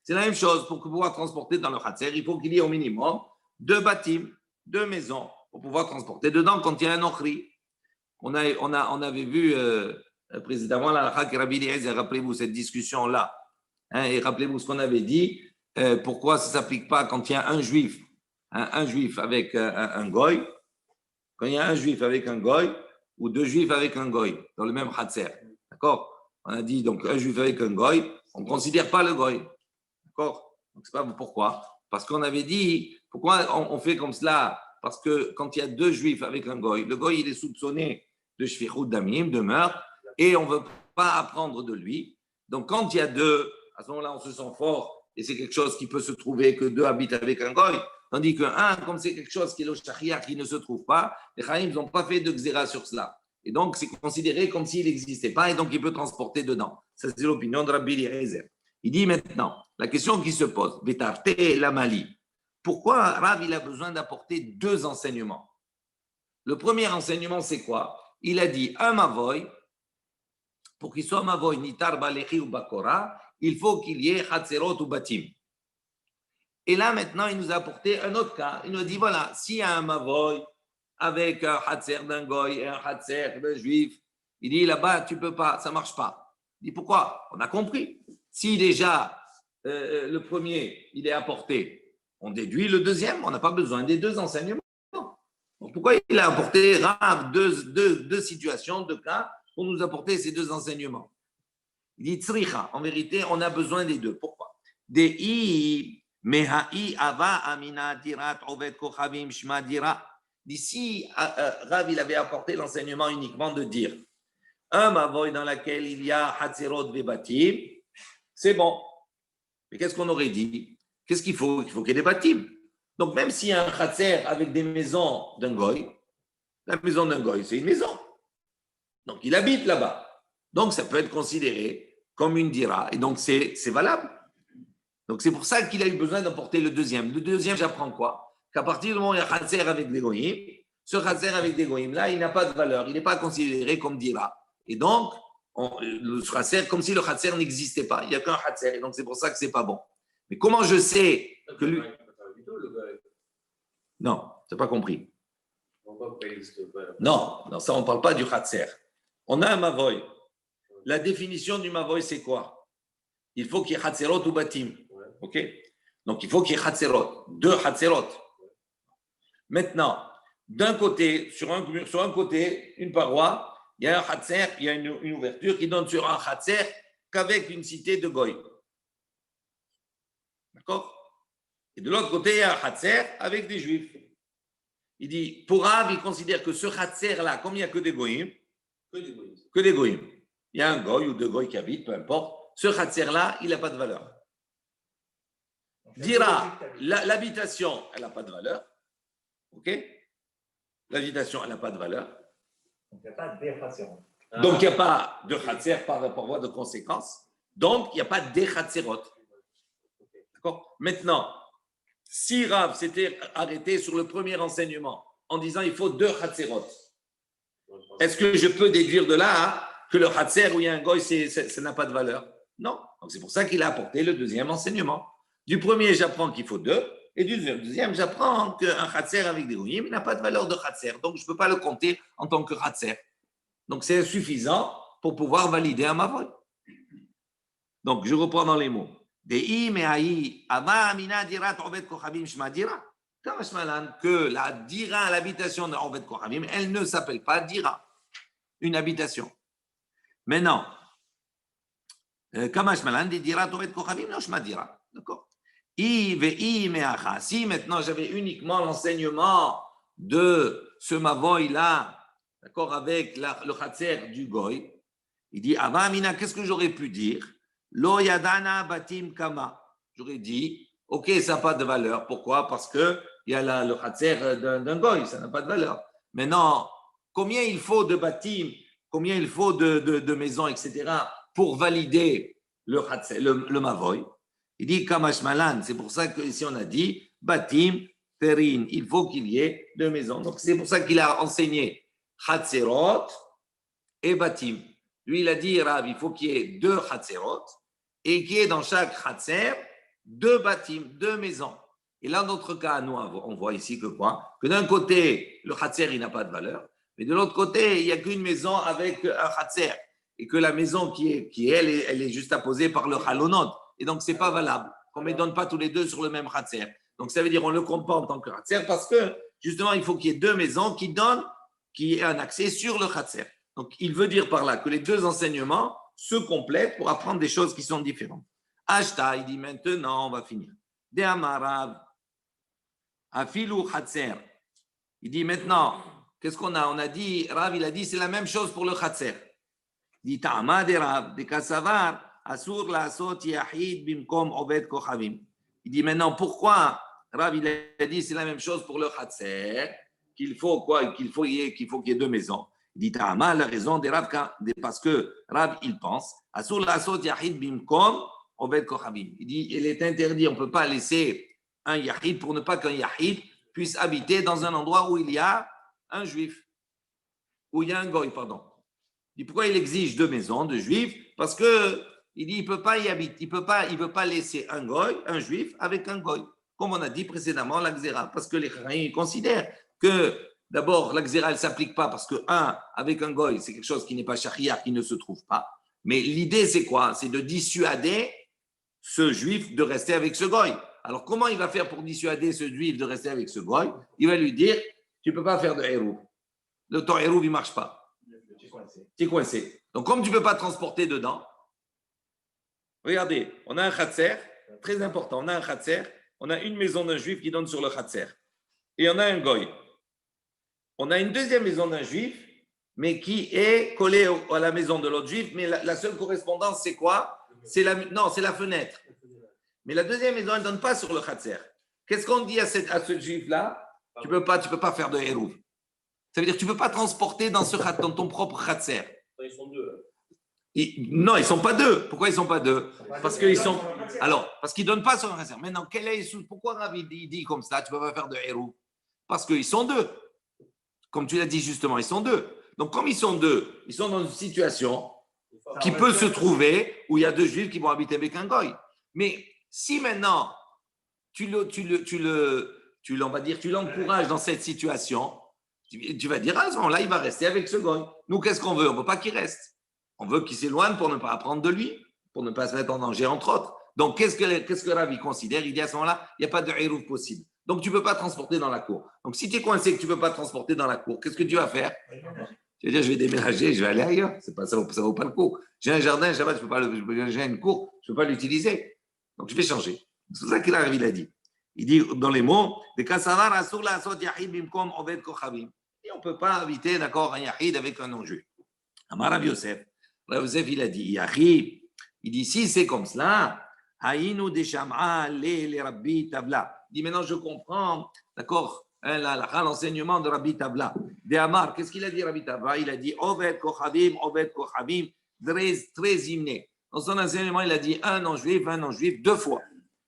c'est la même chose. Pour pouvoir transporter dans le chatzer, il faut qu'il y ait au minimum 2 bâtiments, 2 maisons pour pouvoir transporter dedans quand il y a un ochri. On avait vu précédemment la halakha Rabbi Eliezer, rappelez-vous cette discussion-là. Hein, et rappelez-vous ce qu'on avait dit. Pourquoi ça ne s'applique pas quand il y a un juif, un juif avec un goy, quand il y a un juif avec un goy ou 2 juifs avec un goy dans le même chatzer. D'accord? On a dit donc un juif avec un goy, on ne considère pas le goy. D'accord? Donc c'est pas pourquoi. Parce qu'on avait dit, pourquoi on fait comme cela? Parce que quand il y a 2 juifs avec un goy, le goy il est soupçonné de shfichut damim, de meurtre, et on ne veut pas apprendre de lui. Donc quand il y a 2, à ce moment-là on se sent fort, et c'est quelque chose qui peut se trouver que 2 habitent avec un goy. Tandis que 1, comme c'est quelque chose qui est le sharia, qui ne se trouve pas, les Chaim n'ont pas fait de xéra sur cela. Et donc, c'est considéré comme s'il n'existait pas, et donc il peut transporter dedans. Ça, c'est l'opinion de Rabbi Eliezer. Il dit maintenant, la question qui se pose, Betarte et la Mali, pourquoi Rav il a besoin d'apporter 2 enseignements? Le premier enseignement, c'est quoi? Il a dit, un mavoy, pour qu'il soit mavoy, nitar balechi ou bakora, il faut qu'il y ait chatzerot ou batim. Et là, maintenant, il nous a apporté un autre cas. Il nous a dit, voilà, s'il y a un mavoy avec un hatzer d'un goy et un hatzer d'un juif, il dit, là-bas, tu ne peux pas, ça ne marche pas. Il dit, pourquoi? On a compris. Si déjà, le premier, il est apporté, on déduit le deuxième, on n'a pas besoin des 2 enseignements. Donc, pourquoi il a apporté Rav 2 situations, 2 cas, pour nous apporter ces 2 enseignements? Il dit, tzricha, en vérité, on a besoin des 2. Pourquoi? D'ici, Rav, il avait apporté l'enseignement uniquement de dire un mavoy dans lequel il y a hatzerot vebatim, c'est bon. Mais qu'est-ce qu'on aurait dit? Qu'est-ce qu'il faut? Il faut qu'il y ait des batim. Donc, même s'il y a un hatzer avec des maisons d'un goy, la maison d'un goy, c'est une maison. Donc, il habite là-bas. Donc, ça peut être considéré comme une dira. Et donc, c'est valable. Donc, c'est pour ça qu'il a eu besoin d'apporter le deuxième. Le deuxième, j'apprends quoi? Qu'à partir du moment où il y a Khatser avec des goyim, ce Khatser avec des goyim, là, il n'a pas de valeur. Il n'est pas considéré comme dira. Et donc, le Khatser, comme si le Khatser n'existait pas. Il n'y a qu'un Khatser. Et donc, c'est pour ça que ce n'est pas bon. Mais comment je sais que lui. Non, tu n'as pas compris. Non, ça, on ne parle pas du Khatser. On a un Mavoy. La définition du Mavoy, c'est quoi? Il faut qu'il y ait Hatzerot ou Batim. OK? Donc, il faut qu'il y ait Hatzerot. 2 Hatzerot. Maintenant, d'un côté, sur un côté, une paroi, il y a un Hatzer, il y a une ouverture qui donne sur un Hatzer qu'avec une cité de Goy. D'accord? Et de l'autre côté, il y a un Hatzer avec des Juifs. Il dit, pour Rav, il considère que ce Hatzer-là, comme il n'y a que des Goyim, que des Goyim. Il y a un Goy ou 2 Goy qui habitent, peu importe. Ce Hatzer-là, il n'a pas de valeur. Dira, l'habitation, elle n'a pas de valeur. OK? L'habitation, elle n'a pas de valeur. Donc, il n'y a pas de Hatserot. Donc, il n'y a pas de Hatzer par voie de conséquence. Donc, il n'y a pas de Hatzerot. D'accord? Maintenant, si Rav s'était arrêté sur le premier enseignement en disant il faut 2 Hatzerot, est-ce que je peux déduire de là que le Hatzer où il y a un Goy, ça n'a pas de valeur? Non. Donc, c'est pour ça qu'il a apporté le deuxième enseignement. Du premier, j'apprends qu'il faut 2. Et du deuxième, j'apprends qu'un Hatzer avec des Goyim, il n'a pas de valeur de Hatzer. Donc, je ne peux pas le compter en tant que Hatzer. Donc, c'est suffisant pour pouvoir valider un Mavoy. Donc, je reprends dans les mots. Que la dira, l'habitation de Ovet Kochavim, elle ne s'appelle pas dira, une habitation. Maintenant, Kamash Malan, des dira Ovet Kochavim, non, je dira. D'accord? Si maintenant j'avais uniquement l'enseignement de ce Mavoy-là, d'accord, avec le Hatzer du Goy, il dit, Avamina, qu'est-ce que j'aurais pu dire? Lo yadana batim kama. J'aurais dit, ok, ça n'a pas de valeur. Pourquoi? Parce qu'il y a le Hatzer d'un Goy, ça n'a pas de valeur. Maintenant, combien il faut de batim, combien il faut de maisons, etc., pour valider le Mavoy? Il dit Kamash Malan, c'est pour ça qu'ici on a dit Batim Terin, il faut qu'il y ait 2 maisons. Donc c'est pour ça qu'il a enseigné Chatzerot et Batim. Lui, il a dit, Rav, il faut qu'il y ait 2 Chatzerot et qu'il y ait dans chaque Chatzer 2 Batim, 2 maisons. Et là, dans notre cas, nous, on voit ici que quoi? Que d'un côté, le Chatzer, il n'a pas de valeur, mais de l'autre côté, il n'y a qu'une maison avec un Chatzer. Et que la maison qui est elle est juste apposée par le Halonot. Et donc, ce n'est pas valable. Qu'on ne les donne pas tous les deux sur le même Chatzer. Donc, ça veut dire qu'on ne le compte pas en tant que Chatzer parce que, justement, il faut qu'il y ait 2 maisons qui aient un accès sur le Chatzer. Donc, il veut dire par là que les 2 enseignements se complètent pour apprendre des choses qui sont différentes. Ashta, il dit maintenant, on va finir. De Amarav, Afilu Chatzer. Il dit maintenant, qu'est-ce qu'on a? On a dit, Rav, il a dit, c'est la même chose pour le Chatzer. Il dit, Ta'ama de Rav, de Kassavar, Asur la Asot Yahid Bimkom Obed Kochavim. Il dit maintenant, pourquoi Rav, il a dit, c'est la même chose pour le Chatzer, qu'il faut quoi? Qu'il faut qu'il y ait 2 maisons. Il dit, Ta'ama, la raison de Rav, parce que Rav, il pense, Asur la Asot Yahid Bimkom Obed Kochavim. Il dit, il est interdit, on ne peut pas laisser un Yahid pour ne pas qu'un Yahid puisse habiter dans un endroit où il y a un Juif, où il y a un Goy, pardon. Il dit, pourquoi il exige 2 maisons de Juifs? Parce que il dit, il ne peut pas y habiter, il veut pas laisser un Goy, un Juif, avec un Goy. Comme on a dit précédemment, la Xéra, parce que les Chachamim considèrent que d'abord, la Xéra, elle ne s'applique pas parce que avec un Goy, c'est quelque chose qui n'est pas Shahriar, qui ne se trouve pas. Mais l'idée, c'est quoi? C'est de dissuader ce Juif de rester avec ce Goy. Alors, comment il va faire pour dissuader ce Juif de rester avec ce Goy? Il va lui dire, tu ne peux pas faire de Hérouv. Ton Hérouv, il ne marche pas. Tu es coincé. Donc, comme tu ne peux pas transporter dedans, regardez, on a un Khatser, très important, on a un Khatser, on a une maison d'un Juif qui donne sur le Khatser. Et on a un Goy. On a une deuxième maison d'un Juif, mais qui est collée à la maison de l'autre Juif, mais la seule correspondance, c'est quoi? C'est la fenêtre. Mais la deuxième maison, elle ne donne pas sur le Khatser. Qu'est-ce qu'on dit à ce Juif-là? Tu ne peux pas faire de Hérouv. Ça veut dire que tu ne peux pas transporter dans ton propre Khatser. Ils sont 2. Non, ils ne sont pas 2. Pourquoi ils ne sont pas 2? Parce qu'ils ne donnent pas sur le Khatser. Maintenant, pourquoi Rav il dit comme ça, tu ne peux pas faire de Hérouv? Parce qu'ils sont 2. Comme tu l'as dit justement, ils sont 2. Donc, comme ils sont 2, ils sont dans une situation qui peut se trouver où il y a 2 Juifs qui vont habiter avec un Goy. Mais si maintenant, tu l'encourages dans cette situation, tu vas dire, à ce moment-là, il va rester avec ce Goy. Nous, qu'est-ce qu'on veut? On ne veut pas qu'il reste. On veut qu'il s'éloigne pour ne pas apprendre de lui, pour ne pas se mettre en danger, entre autres. Donc, qu'est-ce que Rav considère? Il dit à ce moment-là, il n'y a pas de Hérouv possible. Donc, tu ne peux pas transporter dans la cour. Donc, si tu es coincé que tu ne peux pas transporter dans la cour, qu'est-ce que tu vas faire? Tu vas dire, je vais déménager, je vais aller ailleurs. Ça ne vaut pas le coup. J'ai un jardin, j'ai une cour, je ne peux pas l'utiliser. Donc, je vais changer. C'est ça qu'il arrive, il a dit. Il dit dans les mots, de Kassavar Asur la Asot Yahid Bimkom Obed Kochavim. Et on ne peut pas habiter, d'accord, un Yahid avec un non-juif. Amar Rav Yosef. Rav Yosef, il a dit, Yahid, il dit, si c'est comme cela, Haïnu de Sham'a le Rabbi Tabla. Il dit, maintenant je comprends, d'accord, l'enseignement de Rabbi Tabla. De Amar, qu'est-ce qu'il a dit, Rabbi Tabla? Il a dit, Obed Kochavim, très hymné. Dans son enseignement, il a dit un non-juif, 2 fois.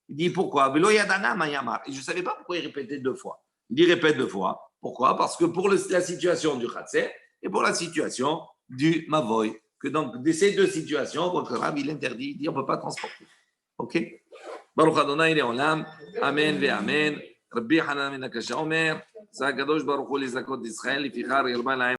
Il dit pourquoi? Et je ne savais pas pourquoi il répétait 2 fois. Il dit répète 2 fois. Pourquoi? Parce que pour la situation du Khatser et pour la situation du Mavoy. Que donc, de ces 2 situations, votre Rav, il interdit, il dit on ne peut pas transporter. Ok? Baruch Adonai Le'olam. Amen ve Amen. Rabbi Hanan Menakasha Omer. Sa Kadosh Baruch Hu les Zakot d'Israël. Ifichar Yerba Lahem.